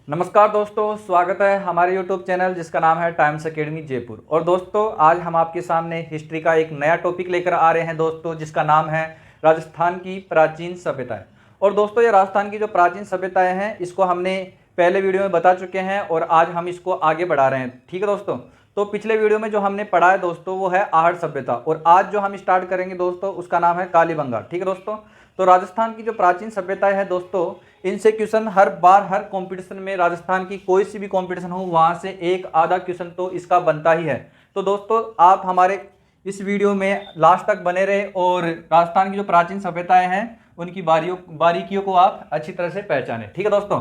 नमस्कार दोस्तों, स्वागत है हमारे YouTube चैनल जिसका नाम है टाइम्स अकेडमी जयपुर। और दोस्तों आज हम आपके सामने हिस्ट्री का एक नया टॉपिक लेकर आ रहे हैं दोस्तों, जिसका नाम है राजस्थान की प्राचीन सभ्यताएं। और दोस्तों ये राजस्थान की जो प्राचीन सभ्यताएं हैं इसको हमने पहले वीडियो में बता चुके हैं और आज हम इसको आगे बढ़ा रहे हैं। ठीक है दोस्तों, तो पिछले वीडियो में जो हमने पढ़ा है दोस्तों वो है आहट सभ्यता, और आज जो हम स्टार्ट करेंगे दोस्तों उसका नाम है कालीबंगा। ठीक है दोस्तों, तो राजस्थान की जो प्राचीन सभ्यताएं हैं दोस्तों, इनसे क्वेश्चन हर बार हर कंपटीशन में, राजस्थान की कोई सी भी कंपटीशन हो वहां से एक आधा क्वेश्चन तो इसका बनता ही है। तो दोस्तों आप हमारे इस वीडियो में लास्ट तक बने रहे और राजस्थान की जो प्राचीन सभ्यताएं हैं उनकी बारीकियों को आप अच्छी तरह से पहचाने। ठीक है दोस्तों,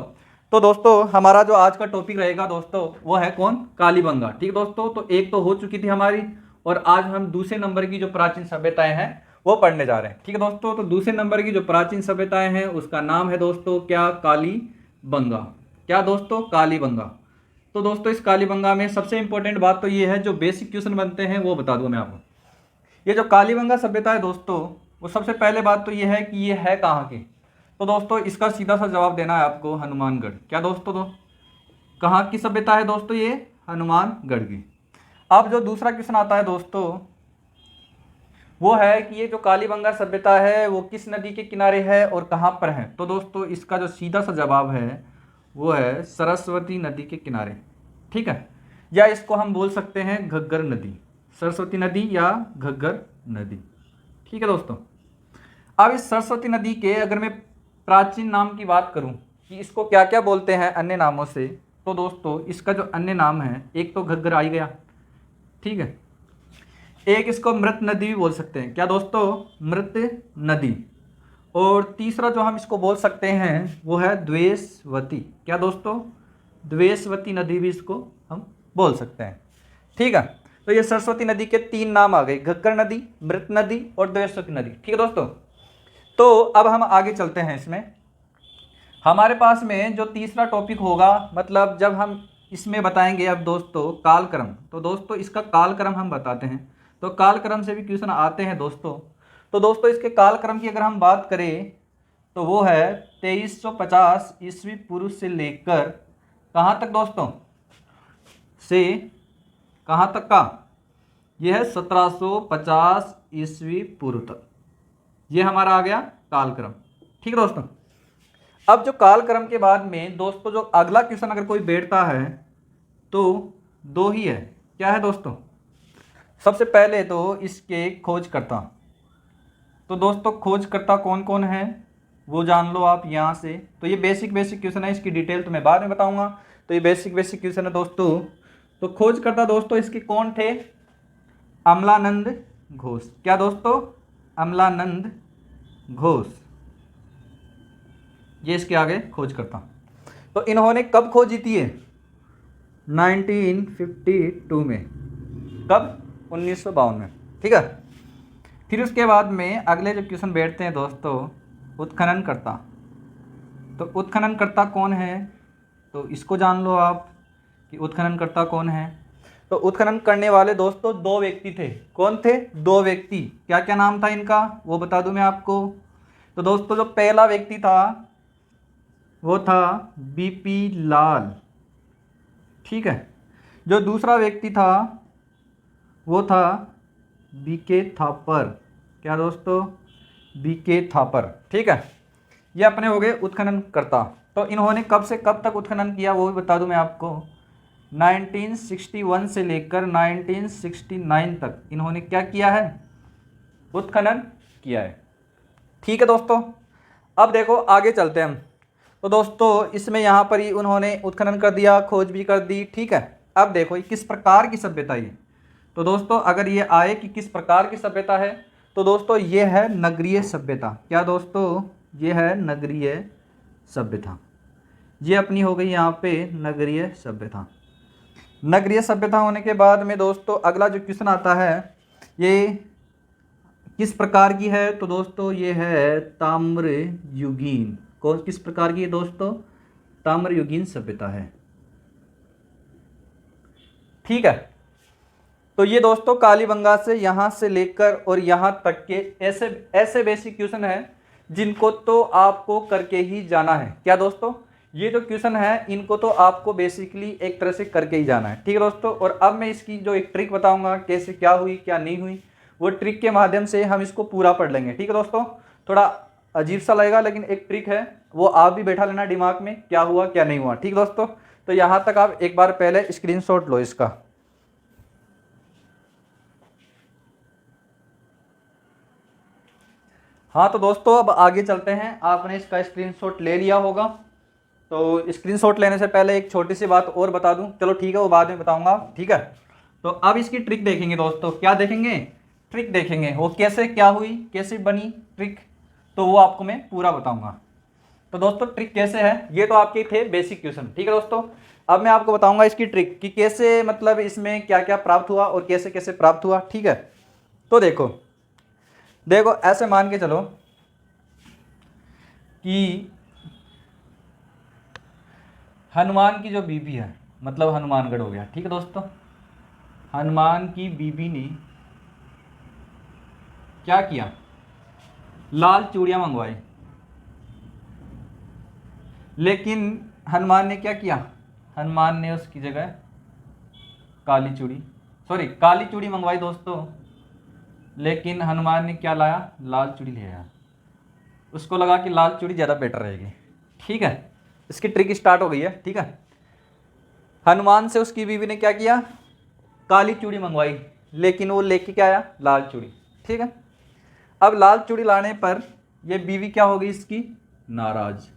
तो दोस्तों हमारा जो आज का टॉपिक रहेगा दोस्तों वो है कौन? कालीबंगा। ठीक है दोस्तों, तो एक तो हो चुकी थी हमारी और आज हम दूसरे नंबर की जो प्राचीन सभ्यताएं हैं वो पढ़ने जा रहे हैं। ठीक है दोस्तों, तो दूसरे नंबर की जो प्राचीन सभ्यताएं हैं उसका नाम है दोस्तों क्या? कालीबंगा। क्या दोस्तों? कालीबंगा। तो दोस्तों इस कालीबंगा में सबसे इंपॉर्टेंट बात तो ये है, जो बेसिक क्वेश्चन बनते हैं वो बता दूं मैं आपको। ये जो कालीबंगा सभ्यता है दोस्तों, वो सबसे पहले बात तो ये है कि ये है कहाँ की। तो दोस्तों इसका सीधा सा जवाब देना है आपको, हनुमानगढ़। क्या दोस्तों? तो कहाँ की सभ्यता है दोस्तों? ये हनुमानगढ़ की। अब जो दूसरा क्वेश्चन आता है दोस्तों वो है कि ये जो कालीबंगा सभ्यता है वो किस नदी के किनारे है और कहाँ पर है। तो दोस्तों इसका जो सीधा सा जवाब है वो है सरस्वती नदी के किनारे। ठीक है, या इसको हम बोल सकते हैं घग्गर नदी, सरस्वती नदी या घग्गर नदी। ठीक है दोस्तों, अब इस सरस्वती नदी के अगर मैं प्राचीन नाम की बात करूं कि इसको क्या क्या बोलते हैं अन्य नामों से, तो दोस्तों इसका जो अन्य नाम है एक तो घग्गर आ ही गया। ठीक है, एक इसको मृत नदी भी बोल सकते हैं। क्या दोस्तों? मृत नदी। और तीसरा जो हम इसको बोल सकते हैं वो है द्वेषवती। क्या दोस्तों? द्वेषवती नदी भी इसको हम बोल सकते हैं। ठीक है, तो ये सरस्वती नदी के तीन नाम आ गए, घग्गर नदी, मृत नदी और द्वेषवती नदी। ठीक है दोस्तों, तो अब हम आगे चलते हैं। इसमें हमारे पास में जो तीसरा टॉपिक होगा, मतलब जब हम इसमें बताएंगे अब दोस्तों कालक्रम, तो दोस्तों इसका कालक्रम हम बताते हैं। तो कालक्रम से भी क्वेश्चन आते हैं दोस्तों। तो दोस्तों इसके कालक्रम की अगर हम बात करें तो वो है 2350 ईस्वी पूर्व से लेकर कहाँ तक दोस्तों? से कहाँ तक का? यह है 1750 ईस्वी पूर्व तक। ये हमारा आ गया कालक्रम। ठीक है दोस्तों, अब जो कालक्रम के बाद में दोस्तों जो अगला क्वेश्चन अगर कोई बैठता है तो दो ही है। क्या है दोस्तों? सबसे पहले तो इसके खोजकर्ता। तो दोस्तों खोजकर्ता कौन कौन है वो जान लो आप यहाँ से। तो ये बेसिक क्वेश्चन है, इसकी डिटेल तो मैं बाद में बताऊंगा। तो ये बेसिक क्वेश्चन है दोस्तों। तो खोजकर्ता दोस्तों इसके कौन थे? अमलानंद घोष। क्या दोस्तों? अमलानंद घोष, ये इसके आगे खोजकर्ता। तो इन्होंने कब खोजी थी? 1952 में। कब? 1952 में। ठीक है, फिर उसके बाद में अगले जो क्वेश्चन बैठते हैं दोस्तों उत्खननकर्ता। तो उत्खननकर्ता कौन है? तो इसको जान लो आप कि उत्खननकर्ता कौन है। तो उत्खनन करने वाले दोस्तों दो व्यक्ति थे। कौन थे? दो व्यक्ति। क्या क्या नाम था इनका वो बता दूं मैं आपको। तो दोस्तों जो पहला व्यक्ति था वो था बीपी लाल। ठीक है, जो दूसरा व्यक्ति था वो था बीके थापर। क्या दोस्तों? बीके थापर। ठीक है, ये अपने हो गए उत्खननकर्ता। तो इन्होंने कब से कब तक उत्खनन किया वो भी बता दूं मैं आपको। 1961 से लेकर 1969 तक इन्होंने क्या किया है? उत्खनन किया है। ठीक है दोस्तों, अब देखो आगे चलते हैं हम। तो दोस्तों इसमें यहाँ पर ही उन्होंने उत्खनन कर दिया, खोज भी कर दी। ठीक है, अब देखो ये किस प्रकार की सभ्यता है। तो दोस्तों अगर ये आए कि किस प्रकार की सभ्यता है, तो दोस्तों ये है नगरीय सभ्यता। क्या दोस्तों? ये है नगरीय सभ्यता। ये अपनी हो गई यहाँ पे नगरीय सभ्यता। नगरीय सभ्यता होने के बाद में दोस्तों अगला जो क्वेश्चन आता है ये किस प्रकार की है। तो दोस्तों ये है ताम्रयुगीन। कौन किस प्रकार की है दोस्तों? ताम्रयुगीन सभ्यता है। ठीक है, तो ये दोस्तों कालीबंगा से यहाँ से लेकर और यहाँ तक के ऐसे बेसिक क्वेश्चन है जिनको तो आपको करके ही जाना है। क्या दोस्तों? ये जो क्वेश्चन है इनको तो आपको बेसिकली एक तरह से करके ही जाना है, ठीक है दोस्तों। और अब मैं इसकी जो एक ट्रिक बताऊंगा कैसे क्या हुई क्या नहीं हुई, वो ट्रिक के माध्यम से हम इसको पूरा पढ़ लेंगे, ठीक है दोस्तों। थोड़ा अजीब सा लगेगा लेकिन एक ट्रिक है, वो आप भी बैठा लेना दिमाग में क्या हुआ क्या नहीं हुआ, ठीक है दोस्तों। तो यहाँ तक आप एक बार पहले स्क्रीनशॉट लो इसका। हाँ तो दोस्तों अब आगे चलते हैं। आपने इसका स्क्रीनशॉट ले लिया होगा, तो स्क्रीनशॉट लेने से पहले एक छोटी सी बात और बता दूं, चलो ठीक है वो बाद में बताऊंगा, ठीक है। तो अब इसकी ट्रिक देखेंगे दोस्तों, क्या देखेंगे, ट्रिक देखेंगे, वो कैसे क्या हुई कैसे बनी ट्रिक, तो वो आपको मैं पूरा बताऊंगा। तो दोस्तों ट्रिक कैसे है, ये तो आपके थे बेसिक क्वेश्चन, ठीक है दोस्तों। अब मैं आपको बताऊंगा इसकी ट्रिक कि कैसे मतलब इसमें क्या क्या प्राप्त हुआ और कैसे कैसे प्राप्त हुआ, ठीक है। तो देखो देखो ऐसे मान के चलो कि हनुमान की जो बीबी है, मतलब हनुमानगढ़ हो गया, ठीक है दोस्तों। हनुमान की बीबी ने क्या किया, लाल चूड़ियां मंगवाई, लेकिन हनुमान ने क्या किया, हनुमान ने उसकी जगह काली चूड़ी मंगवाई दोस्तों, लेकिन हनुमान ने क्या लाया, लाल चूड़ी ले आया। उसको लगा कि लाल चूड़ी ज़्यादा बेटर रहेगी, ठीक है। इसकी ट्रिक स्टार्ट हो गई है, ठीक है। हनुमान से उसकी बीवी ने क्या किया, काली चूड़ी मंगवाई, लेकिन वो लेके क्या आया, लाल चूड़ी, ठीक है। अब लाल चूड़ी लाने पर ये बीवी क्या हो गई इसकी, नाराज,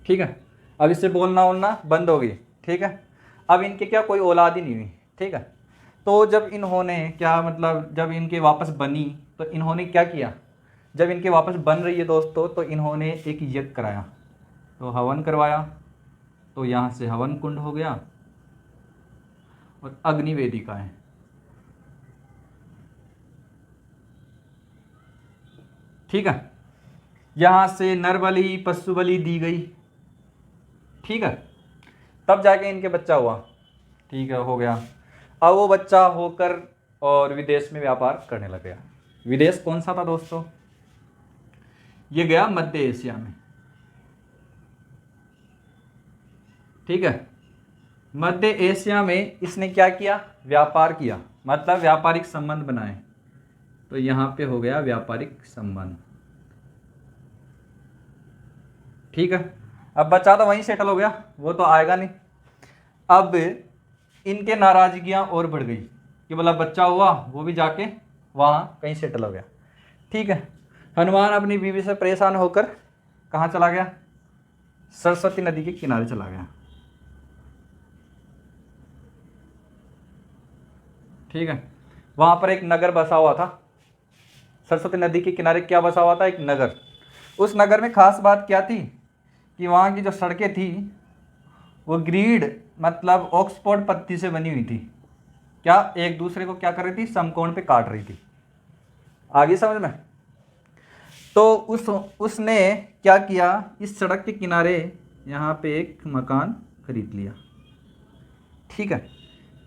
ठीक है। अब इससे बोलना बोलना बंद हो गई, ठीक है। अब इनके क्या कोई औलाद ही नहीं हुई, ठीक है। तो जब इन्होंने क्या मतलब जब इनके वापस बनी तो इन्होंने क्या किया, जब इनके वापस बन रही है दोस्तों तो इन्होंने एक यज्ञ कराया, तो हवन करवाया, तो यहाँ से हवन कुंड हो गया और अग्नि वेदिका है, ठीक है। यहाँ से नर बलि पशु बलि दी गई, ठीक है। तब जाके इनके बच्चा हुआ, ठीक है, हो गया। अब वो बच्चा होकर और विदेश में व्यापार करने लग गया। विदेश कौन सा था दोस्तों, ये गया मध्य एशिया में, ठीक है। मध्य एशिया में इसने क्या किया, व्यापार किया, मतलब व्यापारिक संबंध बनाए, तो यहाँ पे हो गया व्यापारिक संबंध, ठीक है। अब बच्चा तो वहीं सेटल हो गया, वो तो आएगा नहीं। अब इनके नाराजगियाँ और बढ़ गई कि मतलब बच्चा हुआ वो भी जाके वहाँ कहीं सेटल हो गया, ठीक है। हनुमान अपनी बीवी से परेशान होकर कहाँ चला गया, सरस्वती नदी के किनारे चला गया, ठीक है। वहाँ पर एक नगर बसा हुआ था, सरस्वती नदी के किनारे क्या बसा हुआ था, एक नगर। उस नगर में खास बात क्या थी कि वहाँ की जो सड़कें थी वो ग्रीड मतलब ऑक्सफोर्ड पत्ती से बनी हुई थी, क्या एक दूसरे को क्या कर रही थी, समकोण पे काट रही थी, आगे समझ में। तो उसने क्या किया, इस सड़क के किनारे यहाँ पे एक मकान खरीद लिया, ठीक है।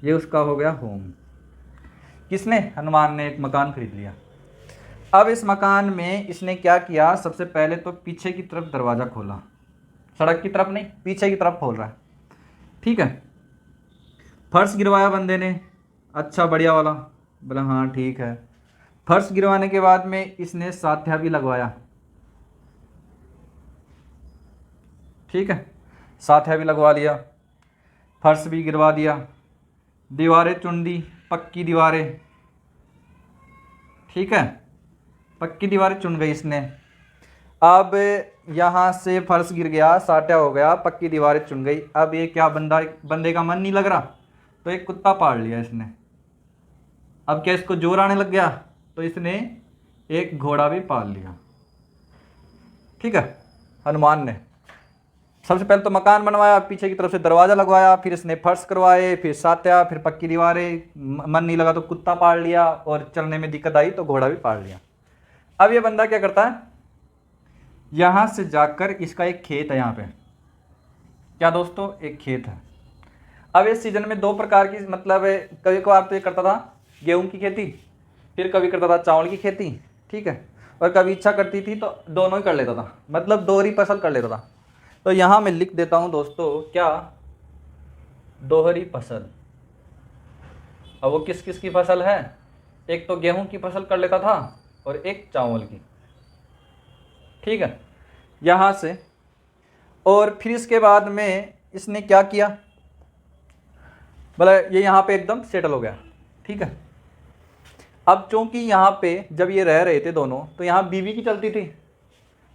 ये उसका हो गया होम, किसने, हनुमान ने एक मकान खरीद लिया। अब इस मकान में इसने क्या किया, सबसे पहले तो पीछे की तरफ दरवाज़ा खोला, सड़क की तरफ नहीं पीछे की तरफ खोल रहा है, ठीक है। फर्श गिरवाया बंदे ने, अच्छा बढ़िया वाला, बोला हाँ ठीक है। फर्श गिरवाने के बाद में इसने साथ्या भी लगवाया, ठीक है, साथ्या भी लगवा लिया, फर्श भी गिरवा दिया, दीवारें चुन दी, पक्की दीवारें, ठीक है, पक्की दीवारें चुन गई इसने। अब यहाँ से फर्श गिर गया, साट्या हो गया, पक्की दीवारें चुन गई। अब ये क्या बंदे का मन नहीं लग रहा, तो एक कुत्ता पाल लिया इसने। अब क्या इसको जोर आने लग गया, तो इसने एक घोड़ा भी पाल लिया, ठीक है। हनुमान ने सबसे पहले तो मकान बनवाया, पीछे की तरफ से दरवाज़ा लगवाया, फिर इसने फर्श करवाए, फिर सात्या, फिर पक्की दीवारें, मन नहीं लगा तो कुत्ता पाल लिया, और चलने में दिक्कत आई तो घोड़ा भी पाल लिया। अब ये बंदा क्या करता है, यहाँ से जाकर इसका एक खेत है, यहाँ पे क्या दोस्तों, एक खेत है। अब इस सीजन में दो प्रकार की मतलब कभी कभार तो ये करता था गेहूं की खेती, फिर कभी करता था चावल की खेती, ठीक है। और कभी इच्छा करती थी तो दोनों ही कर लेता था, मतलब दोहरी फसल कर लेता था। तो यहाँ मैं लिख देता हूँ दोस्तों क्या, दोहरी फसल। अब वो किस किस की फसल है, एक तो गेहूं की फसल कर लेता था और एक चावल की, ठीक है, यहाँ से। और फिर इसके बाद में इसने क्या किया, बोला ये यहाँ पे एकदम सेटल हो गया, ठीक है। अब चूंकि यहाँ पे जब ये रह रहे थे दोनों, तो यहाँ बीवी की चलती थी,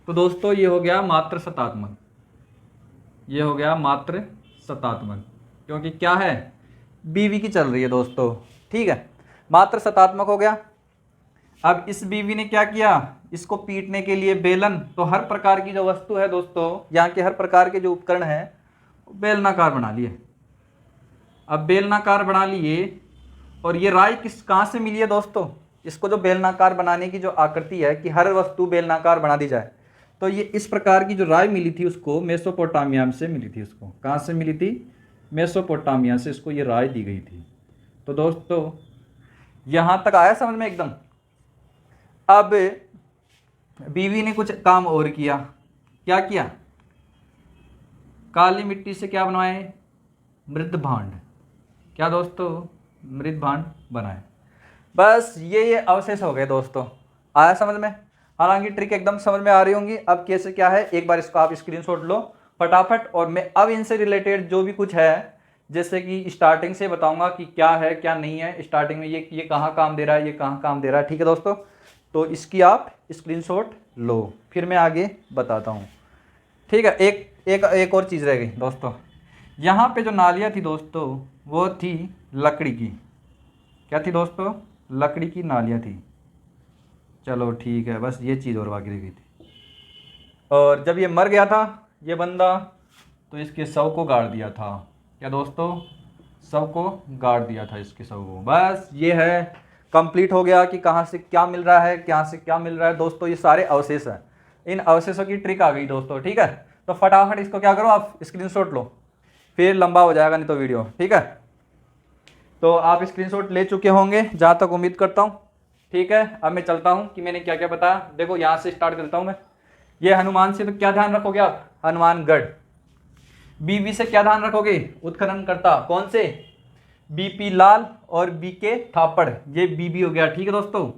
तो दोस्तों ये हो गया मात्र शतात्मक, ये हो गया मात्र शतात्मक, क्योंकि क्या है, बीवी की चल रही है दोस्तों, ठीक है, मात्र शतात्मक हो गया। अब इस बीवी ने क्या किया, इसको पीटने के लिए बेलन, तो हर प्रकार की जो वस्तु है दोस्तों, यहाँ के हर प्रकार के जो उपकरण है बेलनाकार बना लिए। अब बेलनाकार बना लिए, और ये राय कहाँ से मिली है दोस्तों, इसको जो बेलनाकार बनाने की जो आकृति है कि हर वस्तु बेलनाकार बना दी जाए, तो ये इस प्रकार की जो राय मिली थी उसको मेसोपोटामिया से मिली थी। उसको कहाँ से मिली थी, मेसोपोटामिया से इसको ये राय दी गई थी। तो दोस्तों यहाँ तक आया समझ में एकदम। अब बीवी ने कुछ काम और किया, क्या किया, काली मिट्टी से क्या बनवाए, मृद भांड। क्या दोस्तों, मृद भांड बनाए। बस ये अवशेष हो गए दोस्तों, आया समझ में। हालांकि ट्रिक एकदम समझ में आ रही होंगी। अब कैसे क्या है, एक बार इसको आप स्क्रीनशॉट लो फटाफट, और मैं अब इनसे रिलेटेड जो भी कुछ है, जैसे कि स्टार्टिंग से बताऊंगा कि क्या है क्या नहीं है, स्टार्टिंग में ये कहाँ काम दे रहा है, ये कहाँ काम दे रहा है, ठीक है दोस्तों। तो इसकी आप स्क्रीनशॉट लो, फिर मैं आगे बताता हूँ, ठीक है। एक और चीज़ रह गई दोस्तों, यहाँ पे जो नालियाँ थी दोस्तों वो थी लकड़ी की। क्या थी दोस्तों, लकड़ी की नालियाँ थी। चलो ठीक है, बस ये चीज़ और बाकी रह गई थी। और जब ये मर गया था ये बंदा, तो इसके शव को गाड़ दिया था। क्या दोस्तों, शव को गाड़ दिया था इसके शव को। बस ये है, कंप्लीट हो गया कि कहाँ से क्या मिल रहा है, कहाँ से क्या मिल रहा है दोस्तों। ये सारे अवशेष हैं, इन अवशेषों की ट्रिक आ गई दोस्तों, ठीक है। तो फटाफट इसको क्या करो, आप स्क्रीनशॉट लो, फिर लंबा हो जाएगा नहीं तो वीडियो, ठीक है। तो आप स्क्रीनशॉट ले चुके होंगे जहाँ तक उम्मीद करता हूँ, ठीक है। अब मैं चलता हूँ कि मैंने क्या क्या बताया। देखो यहाँ से स्टार्ट करता हूँ मैं। ये हनुमान से तो क्या ध्यान रखोगे आप, हनुमानगढ़। बीवी से क्या ध्यान रखोगे, उत्खनन करता कौन से, बीपी लाल और बीके थापड़, ये बीबी हो गया, ठीक है दोस्तों।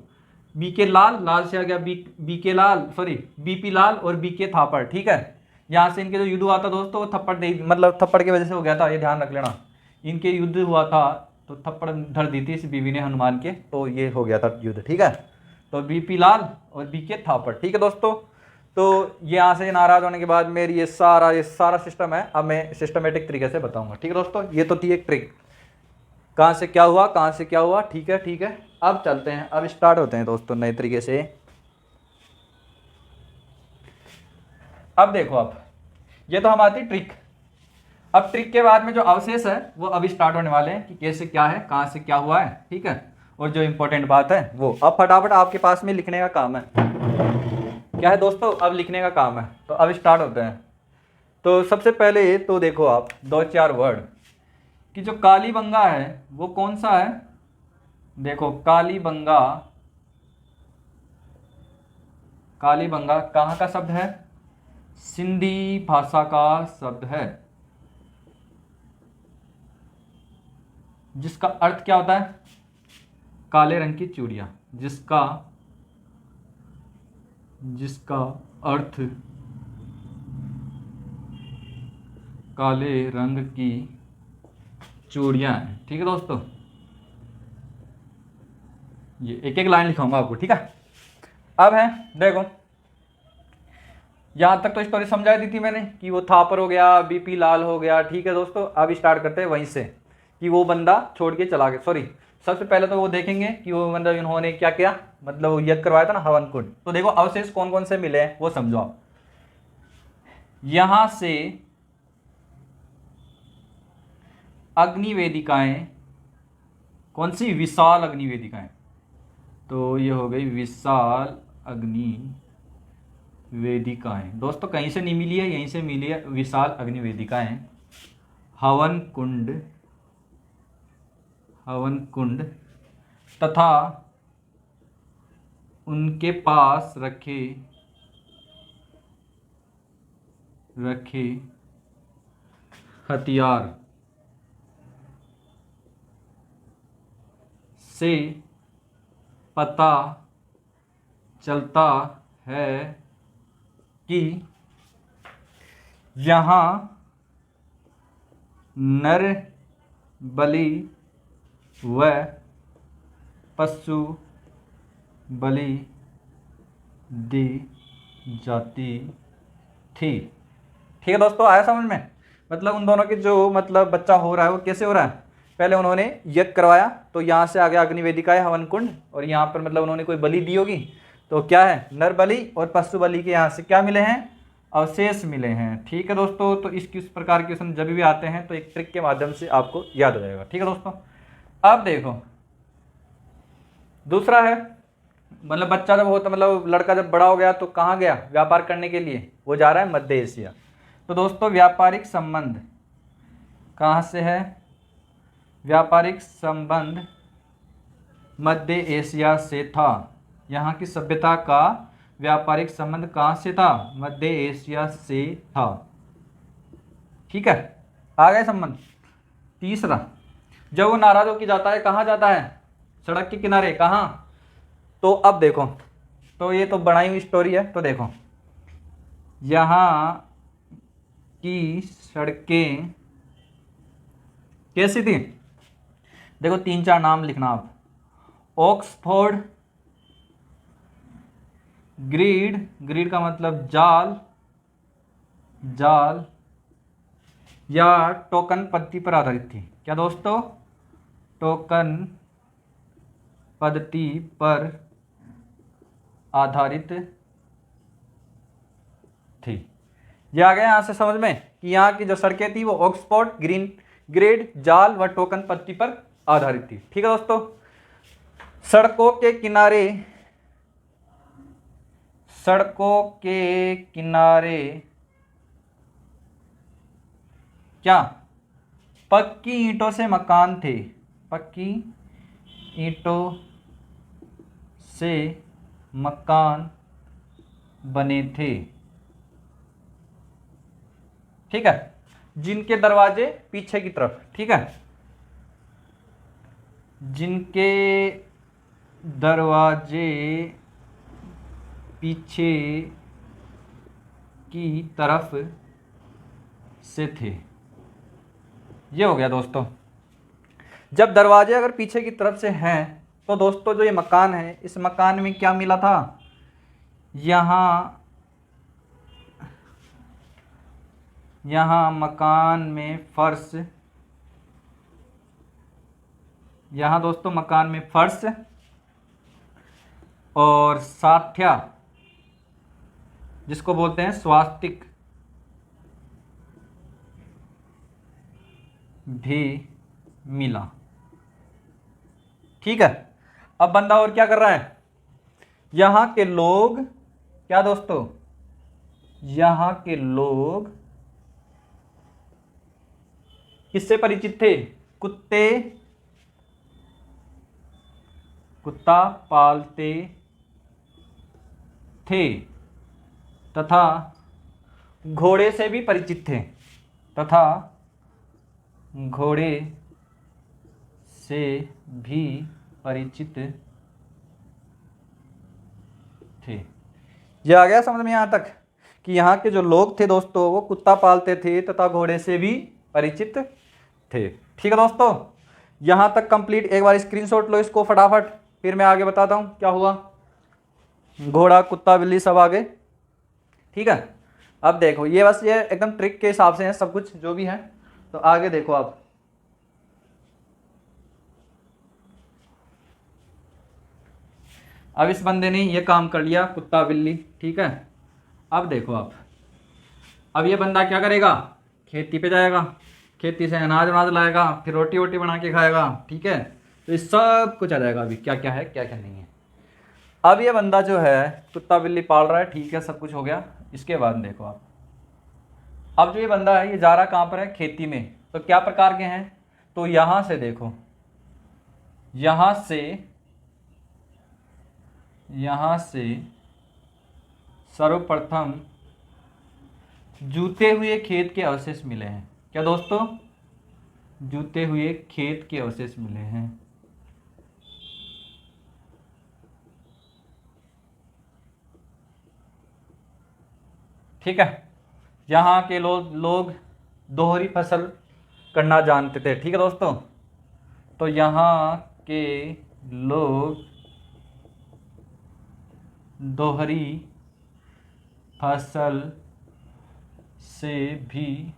बीके लाल, लाल से आ गया बीके लाल, सॉरी बीपी लाल और बीके थापड़, ठीक है। यहाँ से इनके जो युद्ध हुआ था दोस्तों, वो थप्पड़ दे, मतलब थप्पड़ की वजह से हो गया था, ये ध्यान रख लेना। इनके युद्ध हुआ था तो थप्पड़ धर दी थी इस बीवी ने हनुमान के, तो ये हो गया था युद्ध, ठीक है। तो बीपी लाल और बीके थापड़, ठीक है दोस्तों। तो ये यहाँ से नाराज होने के बाद मेरी ये सारा सिस्टम है, अब मैं सिस्टमेटिक तरीके से बताऊंगा, ठीक है दोस्तों। ये तो थी एक ट्रिक, कहाँ से क्या हुआ, कहाँ से क्या हुआ, ठीक है ठीक है। अब चलते हैं, अब स्टार्ट होते हैं दोस्तों नए तरीके से। अब देखो आप, ये तो हमारी ट्रिक। अब ट्रिक के बाद में जो अवशेष है वो अभी स्टार्ट होने वाले हैं कि कैसे क्या है, कहाँ से क्या हुआ है, ठीक है। और जो इंपॉर्टेंट बात है वो अब फटाफट आपके पास में लिखने का काम है। क्या है दोस्तों, अब लिखने का काम है, तो अब स्टार्ट होते हैं। तो सबसे पहले तो देखो आप 2-4 वर्ड कि जो कालीबंगा है वो कौन सा है। देखो कालीबंगा, कालीबंगा कहाँ का शब्द है, सिंधी भाषा का शब्द है, जिसका अर्थ क्या होता है, काले रंग की चूड़ियाँ, जिसका अर्थ काले रंग की चूड़ियाँ हैं, ठीक है दोस्तों। ये एक एक लाइन लिखाऊंगा आपको, ठीक है। अब है देखो, यहाँ तक तो स्टोरी समझा दी थी मैंने कि वो थापर हो गया, बीपी लाल हो गया, ठीक है दोस्तों। अब स्टार्ट करते हैं वहीं से कि वो बंदा छोड़ के चला गया, सॉरी सबसे पहले तो वो देखेंगे कि वो बंदा इन्होंने क्या किया, मतलब वो यज्ञ करवाया था ना, हवन कुंड। तो देखो अवशेष कौन कौन से मिले हैं वो समझो आप। यहां से अग्नि वेदिकाएं, कौन सी, विशाल अग्नि वेदिकाएं, तो ये हो गई विशाल अग्नि वेदिकाएं दोस्तों। कहीं से नहीं मिली है, यहीं से मिली है, विशाल अग्नि वेदिकाएं। हवन कुंड तथा उनके पास रखे हथियार से पता चलता है कि यहाँ नर बलि व पशु बलि दी जाती थी। ठीक है दोस्तों, आया समझ में? मतलब उन दोनों के जो मतलब बच्चा हो रहा है वो कैसे हो रहा है, पहले उन्होंने यज्ञ करवाया तो यहाँ से आ गया अग्निवेदिका है, हवन कुंड, और यहाँ पर मतलब उन्होंने कोई बलि दी होगी, तो क्या है नर बलि और पशु बलि के यहाँ से क्या मिले हैं, अवशेष मिले हैं। ठीक है दोस्तों, तो इस प्रकार के क्वेश्चन जब भी आते हैं तो एक ट्रिक के माध्यम से आपको याद हो जाएगा। ठीक है दोस्तों, अब देखो दूसरा है, मतलब बच्चा जब होता मतलब लड़का जब बड़ा हो गया तो कहाँ गया व्यापार करने के लिए, वो जा रहा है मध्य एशिया। तो दोस्तों व्यापारिक संबंध कहाँ से है, व्यापारिक संबंध मध्य एशिया से था। यहाँ की सभ्यता का व्यापारिक संबंध कहाँ से था, मध्य एशिया से था। ठीक है, आ गए संबंध। तीसरा, जब वो नाराज होकर जाता है कहाँ जाता है, सड़क के किनारे, कहाँ, तो अब देखो, तो ये तो बनाई हुई स्टोरी है, तो देखो यहाँ की सड़कें कैसी थी, देखो 3-4 नाम लिखना आप, ऑक्सफोर्ड ग्रिड का मतलब जाल या टोकन पद्धति पर आधारित थी। क्या दोस्तों, टोकन पद्धति पर आधारित थी। ये आ गया यहाँ से समझ में कि यहाँ की जो सड़कें थी वो ऑक्सफोर्ड ग्रिड जाल व टोकन पद्धति पर आधारित थी। ठीक है दोस्तों, सड़कों के किनारे क्या पक्की ईंटों से मकान थे, पक्की ईंटों से मकान बने थे। ठीक है, जिनके दरवाजे पीछे की तरफ, ठीक है, जिनके दरवाजे पीछे की तरफ से थे। ये हो गया दोस्तों, जब दरवाजे अगर पीछे की तरफ से हैं तो दोस्तों जो ये मकान है, इस मकान में क्या मिला था, यहाँ मकान में फर्श, यहाँ दोस्तों मकान में फर्श और साठ्या जिसको बोलते हैं स्वास्तिक भी मिला। ठीक है, अब बंदा और क्या कर रहा है, यहाँ के लोग, क्या दोस्तों, यहाँ के लोग किससे परिचित थे, कुत्ता पालते थे तथा घोड़े से भी परिचित थे, तथा घोड़े से भी परिचित थे। ये आ गया समझ में यहाँ तक कि यहाँ के जो लोग थे दोस्तों वो कुत्ता पालते थे तथा घोड़े से भी परिचित थे। ठीक है दोस्तों, यहाँ तक कंप्लीट। एक बार स्क्रीनशॉट लो इसको फटाफट, फिर मैं आगे बताता हूँ क्या हुआ। घोड़ा कुत्ता बिल्ली सब आ गए। ठीक है, अब देखो ये बस ये एकदम ट्रिक के हिसाब से है सब कुछ जो भी है, तो आगे देखो आप। अब इस बंदे ने ये काम कर लिया, कुत्ता बिल्ली। ठीक है, अब देखो आप, अब ये बंदा क्या करेगा, खेती पे जाएगा, खेती से अनाज वनाज लाएगा, फिर रोटी वोटी बना के खाएगा। ठीक है, तो ये सब कुछ आ जाएगा अभी क्या क्या है क्या क्या नहीं है। अब ये बंदा जो है कुत्ता बिल्ली पाल रहा है, ठीक है, सब कुछ हो गया। इसके बाद देखो आप, अब जो ये बंदा है ये जा रहा कहाँ पर है, खेती में। तो क्या प्रकार के हैं, तो यहाँ से देखो, यहाँ से सर्वप्रथम जूते हुए खेत के अवशेष मिले हैं। क्या दोस्तों? जूते हुए खेत के अवशेष मिले हैं। ठीक है। यहाँ के लोग दोहरी फसल करना जानते थे। ठीक है दोस्तों, तो यहाँ के लोग दोहरी फसल से भी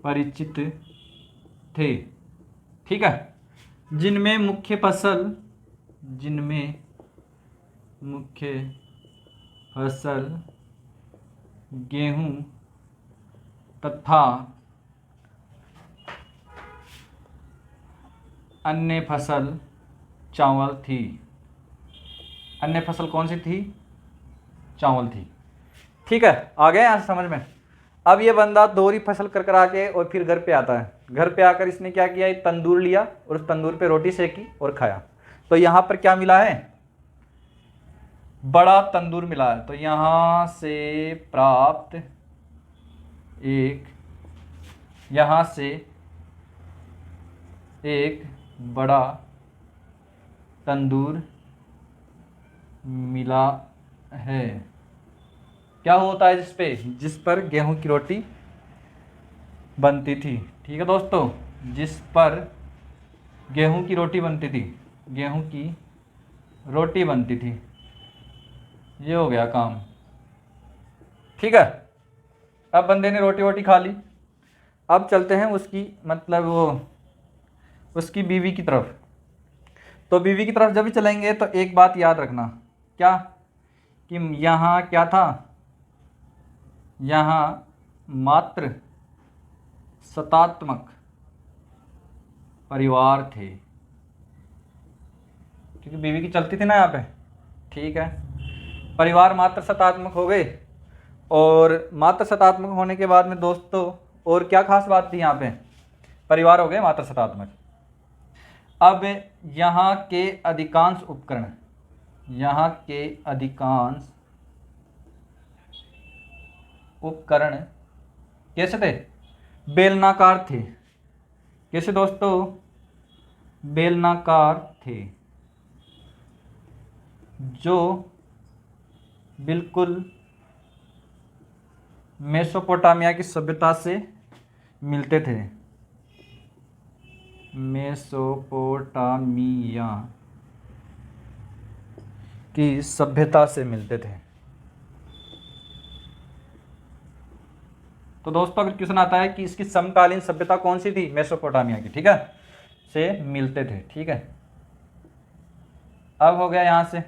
परिचित थे। ठीक है। जिनमें मुख्य फसल गेहूं तथा अन्य फसल चावल थी। अन्य फसल कौन सी थी? चावल थी। ठीक है, आ गए यहाँ समझ में। अब ये बंदा दोहरी फसल कर आके और फिर घर पे आता है। घर पे आकर इसने क्या किया, एक तंदूर लिया और उस तंदूर पे रोटी सेकी और खाया। तो यहाँ पर क्या मिला है? बड़ा तंदूर मिला है। तो यहाँ से प्राप्त एक बड़ा तंदूर मिला है। क्या होता है जिस पर गेहूं की रोटी बनती थी। ठीक है दोस्तों, जिस पर गेहूं की रोटी बनती थी, गेहूं की रोटी बनती थी। ये हो गया काम। ठीक है। अब बंदे ने रोटी वोटी खा ली। अब चलते हैं उसकी बीवी की तरफ। तो बीवी की तरफ जब भी चलेंगे तो एक बात याद रखना, क्या कि यहाँ क्या था, यहाँ मात्र सतात्मक परिवार थे। क्योंकि बीवी की चलती थी ना यहाँ पे। ठीक है, परिवार मात्र सतात्मक हो गए। और मात्र सतात्मक होने के बाद में दोस्तों और क्या खास बात थी, यहाँ पे परिवार हो गए मात्र सतात्मक। अब यहाँ के अधिकांश उपकरण कैसे थे? बेलनाकार थे। कैसे दोस्तों? बेलनाकार थे, जो बिल्कुल मेसोपोटामिया की सभ्यता से मिलते थे। मेसोपोटामिया की सभ्यता से मिलते थे। तो दोस्तों अगर क्वेश्चन आता है कि इसकी समकालीन सभ्यता कौन सी थी, मेसोपोटामिया की, ठीक है, से मिलते थे। ठीक है। अब हो गया यहाँ से।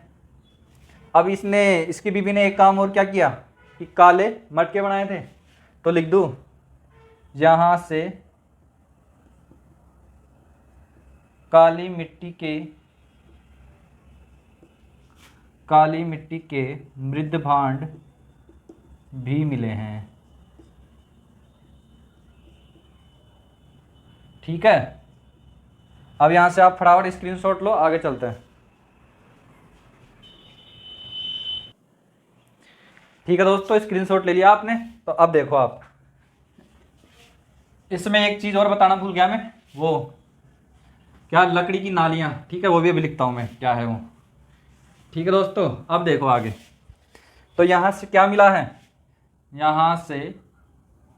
अब इसकी बीवी ने एक काम और क्या किया कि काले मटके बनाए थे। तो लिख दूं, यहाँ से काली मिट्टी के मृद भांड भी मिले हैं। ठीक है। अब यहां से आप फटाफट स्क्रीनशॉट लो, आगे चलते हैं। ठीक है दोस्तों, स्क्रीनशॉट ले लिया आपने। तो अब देखो आप, इसमें एक चीज और बताना भूल गया मैं, वो क्या, लकड़ी की नालियां। ठीक है, वो भी अभी लिखता हूं मैं, क्या है वो। ठीक है दोस्तों, अब देखो आगे। तो यहां से क्या मिला है? यहां से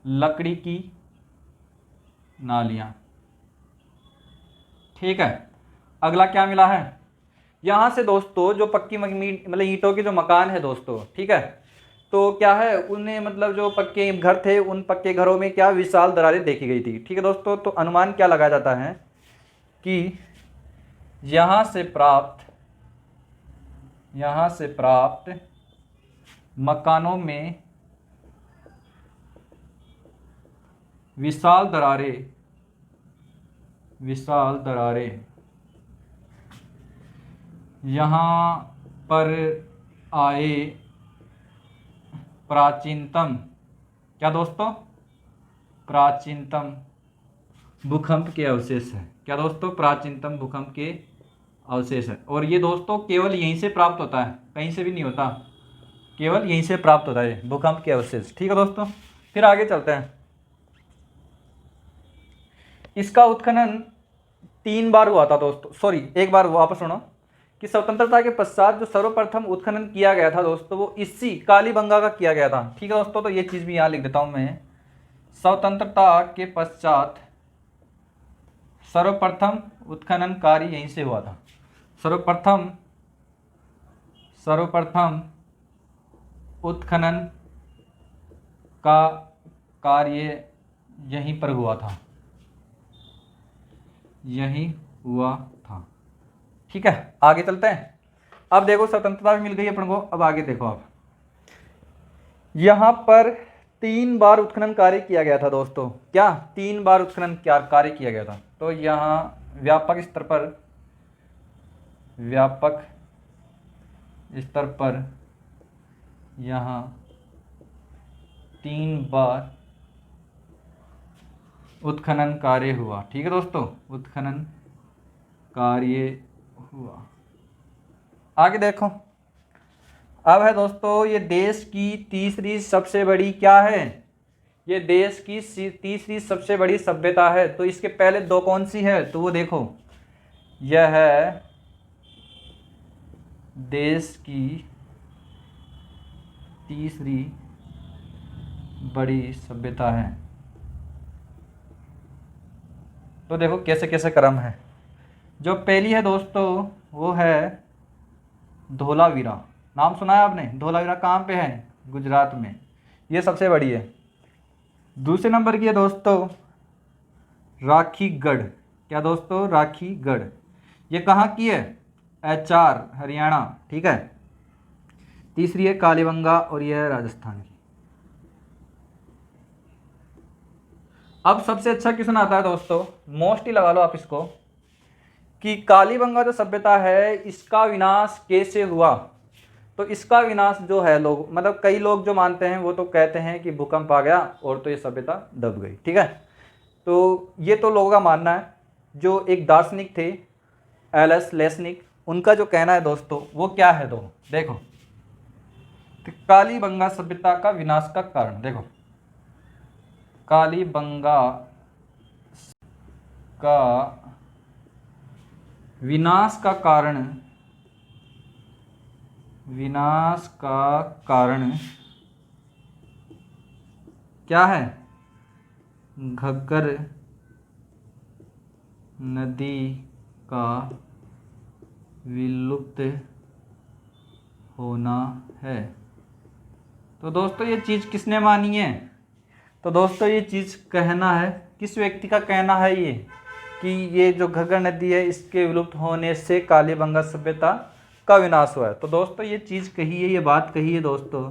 लकड़ी की नालियां। ठीक है। अगला क्या मिला है? यहां से दोस्तों जो पक्की मतलब ईंटों के जो मकान है दोस्तों, ठीक है, तो क्या है, उन्हें मतलब जो पक्के घर थे, उन पक्के घरों में क्या विशाल दरारें देखी गई थी। ठीक है दोस्तों, तो अनुमान क्या लगाया जाता है कि यहाँ से प्राप्त मकानों में विशाल दरारें यहाँ पर आए प्राचीनतम, क्या दोस्तों, प्राचीनतम भूकंप के अवशेष है। क्या दोस्तों? प्राचीनतम भूकंप के अवशेष है। और ये दोस्तों केवल यहीं से प्राप्त होता है, कहीं से भी नहीं होता, केवल यहीं से प्राप्त होता है भूकंप के अवशेष। ठीक है दोस्तों, फिर आगे चलते हैं। इसका उत्खनन 3 बार हुआ था दोस्तों, सॉरी 1 बार, वापस सुनो कि स्वतंत्रता के पश्चात जो सर्वप्रथम उत्खनन किया गया था दोस्तों वो इसी कालीबंगा का किया गया था। ठीक है दोस्तों, तो ये चीज़ भी यहाँ लिख देता हूँ मैं। स्वतंत्रता के पश्चात सर्वप्रथम उत्खनन कार्य यहीं से हुआ था। सर्वप्रथम उत्खनन का कार्य यहीं पर हुआ था, यहीं हुआ था। ठीक है, आगे चलते हैं। अब देखो स्वतंत्रता भी मिल गई अपन को। अब आगे देखो आप, यहाँ पर 3 बार उत्खनन कार्य किया गया था दोस्तों। क्या 3 बार उत्खनन कार्य किया गया था? तो यहाँ व्यापक स्तर पर यहाँ 3 बार उत्खनन कार्य हुआ। ठीक है दोस्तों, उत्खनन कार्य हुआ। आगे देखो, अब है दोस्तों ये देश की तीसरी सबसे बड़ी क्या है? ये देश की तीसरी सबसे बड़ी सभ्यता है। तो इसके पहले 2 कौन सी है? तो वो देखो, यह है देश की तीसरी बड़ी सभ्यता है। तो देखो कैसे कैसे क्रम है। जो पहली है दोस्तों वो है धोलावीरा। नाम सुना है आपने? धोलावीरा कहाँ पे है? गुजरात में, ये सबसे बड़ी है। दूसरे नंबर की है दोस्तों राखीगढ़। क्या दोस्तों? राखीगढ़। ये कहाँ की है? HR, हरियाणा। ठीक है। तीसरी है कालीबंगा और यह है राजस्थान की। अब सबसे अच्छा क्वेश्चन आता है दोस्तों, मोस्ट ही लगा लो आप इसको, कि कालीबंगा जो सभ्यता है इसका विनाश कैसे हुआ? तो इसका विनाश जो है, लोग मतलब कई लोग जो मानते हैं वो तो कहते हैं कि भूकंप आ गया और तो ये सभ्यता दब गई। ठीक है, तो ये तो लोगों का मानना है। जो एक दार्शनिक थे LS लेस्निक, उनका जो कहना है दोस्तों वो क्या है? तो देखो, तो कालीबंगा सभ्यता का विनाश का कारण देखो, कालीबंगा का विनाश का कारण क्या है? घग्गर नदी का विलुप्त होना है। तो दोस्तों ये चीज़ किसने मानी है? तो दोस्तों ये चीज़ कहना है, किस व्यक्ति का कहना है ये, कि ये जो घग्गर नदी है इसके विलुप्त होने से कालीबंगा सभ्यता का विनाश हुआ है। तो दोस्तों ये चीज़ कही है, ये बात कही है दोस्तों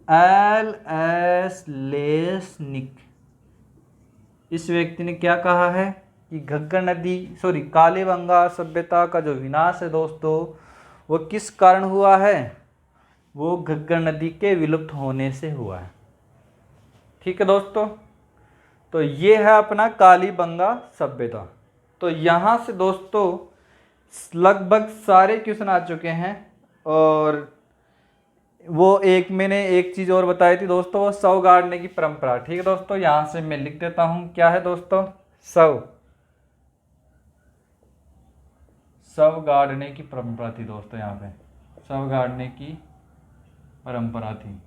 LS लेस्निक। इस व्यक्ति ने क्या कहा है कि घग्गर नदी कालीबंगा सभ्यता का जो विनाश है दोस्तों वो किस कारण हुआ है? वो घग्गर नदी के विलुप्त होने से हुआ है। ठीक है दोस्तों, तो ये है अपना कालीबंगा सभ्यता। तो यहाँ से दोस्तों लगभग सारे क्वेश्चन आ चुके हैं। और वो मैंने एक चीज़ और बताई थी दोस्तों, वो शव गाड़ने की परंपरा। ठीक है दोस्तों, यहाँ से मैं लिख देता हूँ, क्या है दोस्तों? शव गाड़ने की परंपरा थी दोस्तों। यहाँ पे शव गाड़ने की परंपरा थी,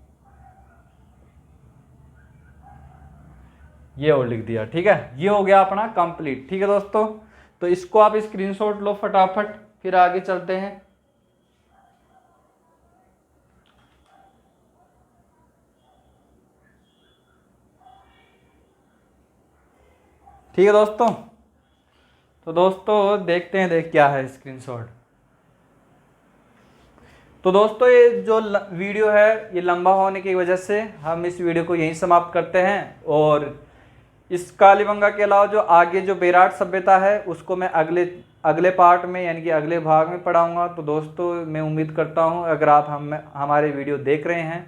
ये और लिख दिया। ठीक है, ये हो गया अपना कंप्लीट। ठीक है दोस्तों, तो इसको आप स्क्रीनशॉट लो फटाफट, फिर आगे चलते हैं। ठीक है दोस्तों, तो दोस्तों देखते हैं क्या है स्क्रीनशॉट। तो दोस्तों ये जो वीडियो है ये लंबा होने की वजह से हम इस वीडियो को यहीं समाप्त करते हैं। और इस कालीबंगा के अलावा जो आगे जो बेराट सभ्यता है उसको मैं अगले पार्ट में यानी कि अगले भाग में पढ़ाऊंगा। तो दोस्तों मैं उम्मीद करता हूं अगर आप हमारे वीडियो देख रहे हैं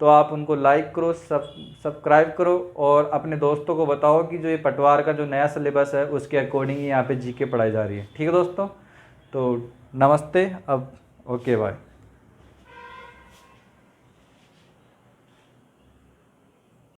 तो आप उनको लाइक करो, सब्सक्राइब करो और अपने दोस्तों को बताओ कि जो ये पटवार का जो नया सिलेबस है उसके अकॉर्डिंग यहाँ पे जीके पढ़ाई जा रही है। ठीक है दोस्तों, तो नमस्ते, अब ओके बाय।